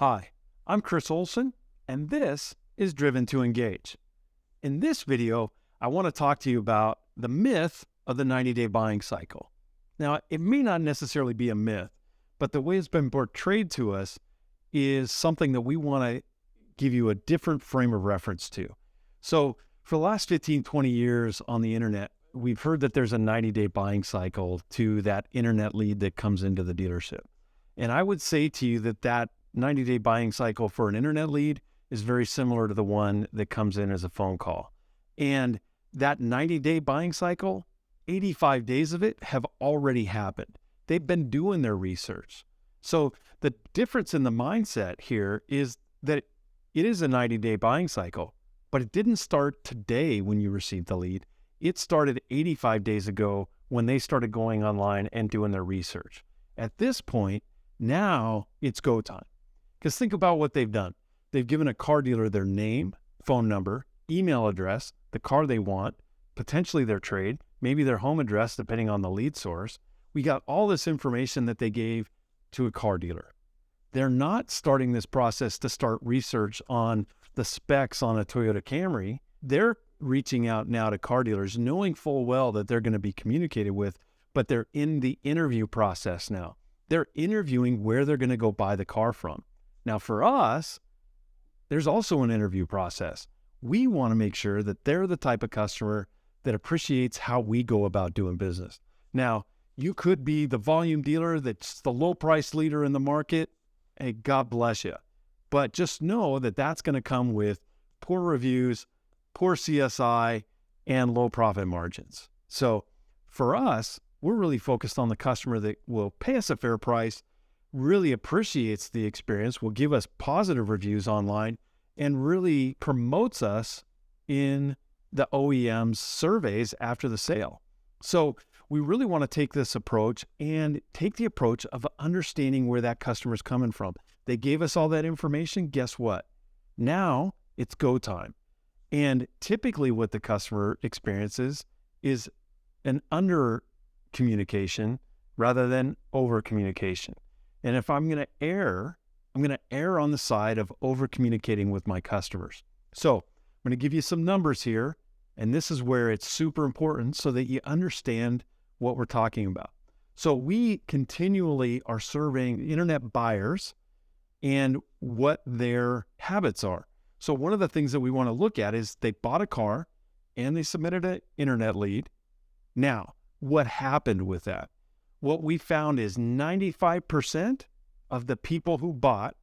Hi, I'm Chris Olson, and this is Driven to Engage. In this video, I want to talk to you about the myth of the 90-day buying cycle. Now, it may not necessarily be a myth, but the way it's been portrayed to us is something that we want to give you a different frame of reference to. So for the last 15, 20 years on the internet, we've heard that there's a 90-day buying cycle to that internet lead that comes into the dealership. And I would say to you that 90-day buying cycle for an internet lead is very similar to the one that comes in as a phone call. And that 90-day buying cycle, 85 days of it have already happened. They've been doing their research. So the difference in the mindset here is that it is a 90-day buying cycle, but it didn't start today when you received the lead. It started 85 days ago when they started going online and doing their research. At this point, now it's go time. Because think about what they've done. They've given a car dealer their name, phone number, email address, the car they want, potentially their trade, maybe their home address, depending on the lead source. We got all this information that they gave to a car dealer. They're not starting this process to start research on the specs on a Toyota Camry. They're reaching out now to car dealers, knowing full well that they're going to be communicated with, but they're in the interview process now. They're interviewing where they're going to go buy the car from. Now, for us, there's also an interview process. We want to make sure that they're the type of customer that appreciates how we go about doing business. Now, you could be the volume dealer that's the low price leader in the market. Hey, God bless you. But just know that that's going to come with poor reviews, poor CSI, and low profit margins. So for us, we're really focused on the customer that will pay us a fair price, really appreciates the experience, will give us positive reviews online, and really promotes us in the OEM's surveys after the sale. So we really want to take this approach and take the approach of understanding where that customer's coming from. They gave us all that information. Guess what? Now it's go time. And typically what the customer experiences is an under communication rather than over communication. And if I'm going to err, I'm going to err on the side of over communicating with my customers. So I'm going to give you some numbers here, and this is where it's super important so that you understand what we're talking about. So we continually are surveying internet buyers and what their habits are. So one of the things that we want to look at is they bought a car and they submitted an internet lead. Now, what happened with that? What we found is 95% of the people who bought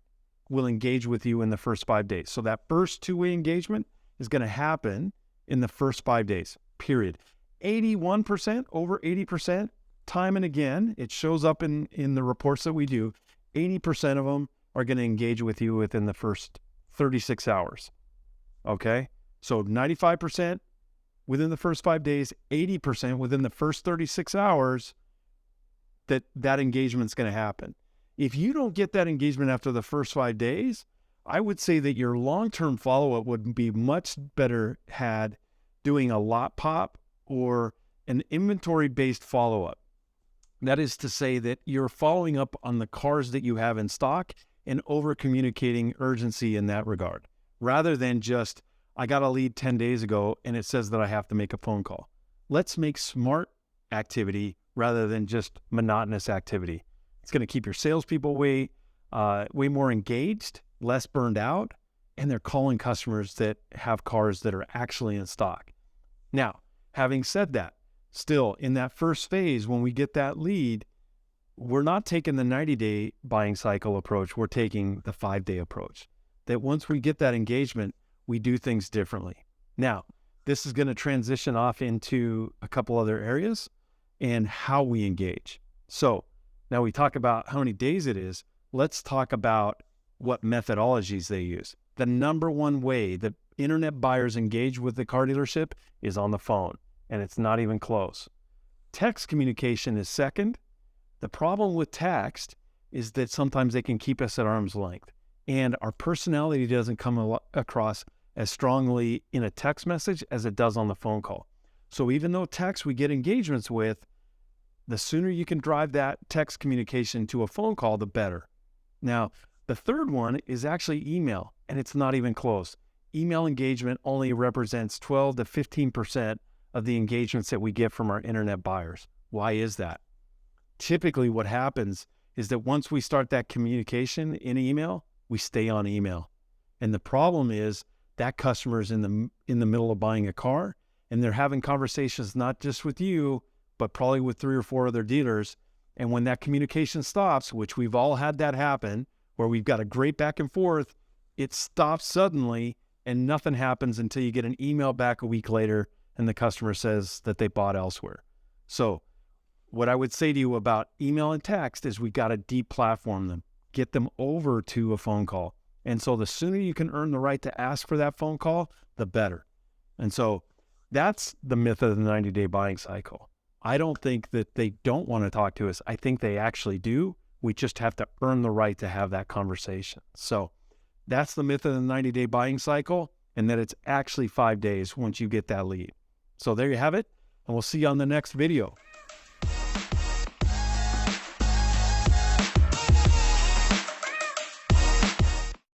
will engage with you in the first 5 days. So that first two-way engagement is going to happen in the first 5 days, period. 81%, over 80%, time and again, it shows up in the reports that we do, 80% of them are going to engage with you within the first 36 hours, okay? So 95% within the first 5 days, 80% within the first 36 hours, that engagement's going to happen. If you don't get that engagement after the first 5 days, I would say that your long-term follow-up would be much better had doing a lot pop or an inventory-based follow-up. That is to say that you're following up on the cars that you have in stock and over-communicating urgency in that regard, rather than just, I got a lead 10 days ago and it says that I have to make a phone call. Let's make smart activity rather than just monotonous activity. It's going to keep your salespeople way more engaged, less burned out, and they're calling customers that have cars that are actually in stock. Now, having said that, still in that first phase, when we get that lead, we're not taking the 90-day buying cycle approach. We're taking the 5-day approach. That once we get that engagement, we do things differently. Now, this is going to transition off into a couple other areas and how we engage. So now we talk about how many days it is. Let's talk about what methodologies they use. The number one way that internet buyers engage with the car dealership is on the phone, and it's not even close. Text communication is second. The problem with text is that sometimes they can keep us at arm's length, and our personality doesn't come across as strongly in a text message as it does on the phone call. So even though text we get engagements with, the sooner you can drive that text communication to a phone call, the better. Now, The third one is actually email, and it's not even close. Email engagement only represents 12 to 15% of the engagements that we get from our internet buyers. Why is that? Typically what happens is that once we start that communication in email, we stay on email. And the problem is that customer is in the middle of buying a car, and they're having conversations not just with you, but probably with 3 or 4 other dealers. And when that communication stops, which we've all had that happen, where we've got a great back and forth, it stops suddenly and nothing happens until you get an email back a week later and the customer says that they bought elsewhere. So what I would say to you about email and text is we got to deplatform them, get them over to a phone call. And so the sooner you can earn the right to ask for that phone call, the better. And so that's the myth of the 90-day buying cycle. I don't think that they don't want to talk to us. I think they actually do. We just have to earn the right to have that conversation. So that's the myth of the 90-day buying cycle, and that it's actually 5 days once you get that lead. So there you have it, and we'll see you on the next video.